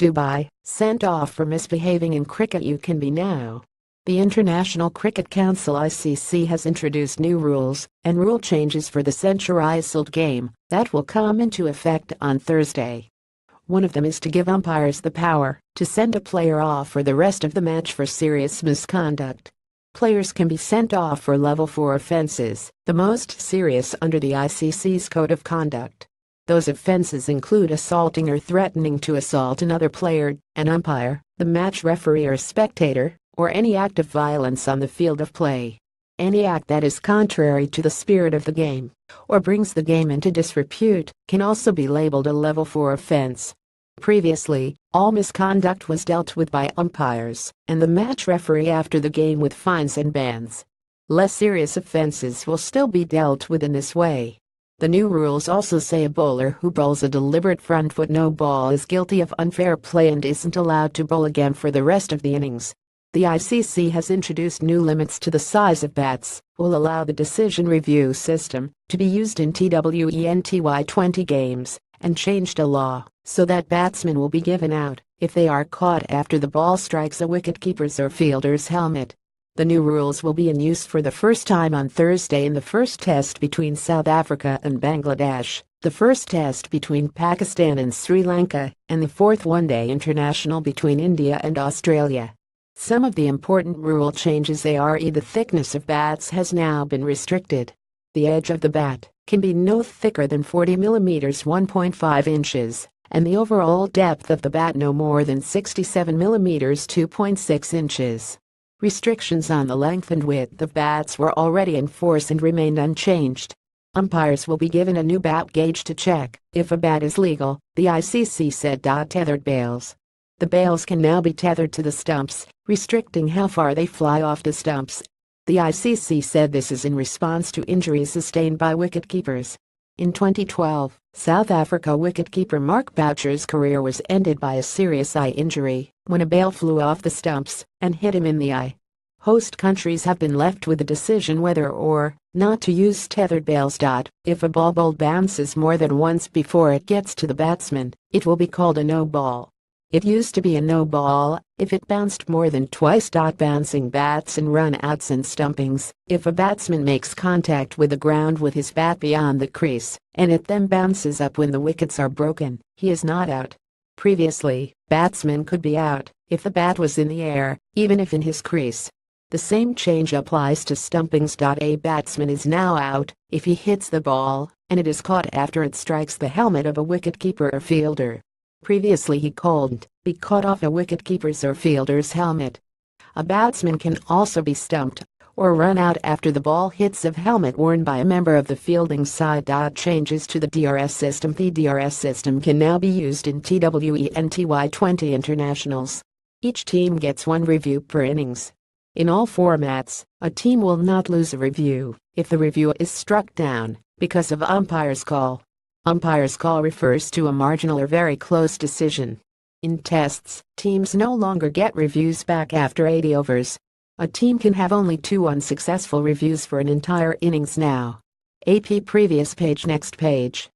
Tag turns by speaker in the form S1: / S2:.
S1: Dubai, sent off for misbehaving in cricket you can be now. The International Cricket Council ICC has introduced new rules and rule changes for the century-old game that will come into effect on Thursday. One of them is to give umpires the power to send a player off for the rest of the match for serious misconduct. Players can be sent off for level 4 offenses, the most serious under the ICC's Code of Conduct. Those offenses include assaulting or threatening to assault another player, an umpire, the match referee or spectator, or any act of violence on the field of play. Any act that is contrary to the spirit of the game, or brings the game into disrepute, can also be labeled a level 4 offense. Previously, all misconduct was dealt with by umpires and the match referee after the game with fines and bans. Less serious offenses will still be dealt with in this way. The new rules also say a bowler who bowls a deliberate front foot no ball is guilty of unfair play and isn't allowed to bowl again for the rest of the innings. The ICC has introduced new limits to the size of bats, will allow the decision review system to be used in T20 games, and changed a law so that batsmen will be given out if they are caught after the ball strikes a wicketkeeper's or fielder's helmet. The new rules will be in use for the first time on Thursday in the first test between South Africa and Bangladesh, the first test between Pakistan and Sri Lanka, and the fourth one-day international between India and Australia. Some of the important rule changes are the thickness of bats has now been restricted. The edge of the bat can be no thicker than 40 mm 1.5 inches, and the overall depth of the bat no more than 67 mm 2.6 inches. Restrictions on the length and width of bats were already in force and remained unchanged. Umpires will be given a new bat gauge to check if a bat is legal, the ICC said. Tethered bails. The bails can now be tethered to the stumps, restricting how far they fly off the stumps. The ICC said this is in response to injuries sustained by wicketkeepers. In 2012, South Africa wicketkeeper Mark Boucher's career was ended by a serious eye injury when a bail flew off the stumps and hit him in the eye. Host countries have been left with the decision whether or not to use tethered bails. If a ball bounces more than once before it gets to the batsman, it will be called a no ball. It used to be a no ball if it bounced more than twice. Bouncing bats and run-outs and stumpings. If a batsman makes contact with the ground with his bat beyond the crease, and it then bounces up when the wickets are broken, he is not out. Previously, batsmen could be out if the bat was in the air, even if in his crease. The same change applies to stumpings. A batsman is now out if he hits the ball, and it is caught after it strikes the helmet of a wicketkeeper or fielder. Previously he couldn't be caught off a wicketkeeper's or fielder's helmet. A batsman can also be stumped or run out after the ball hits a helmet worn by a member of the fielding side. Changes to the DRS system. The DRS system can now be used in T20 internationals. Each team gets one review per innings. In all formats, a team will not lose a review if the review is struck down because of umpire's call. Umpire's call refers to a marginal or very close decision. In tests, teams no longer get reviews back after 80 overs. A team can have only 2 unsuccessful reviews for an entire innings now. AP previous page next page.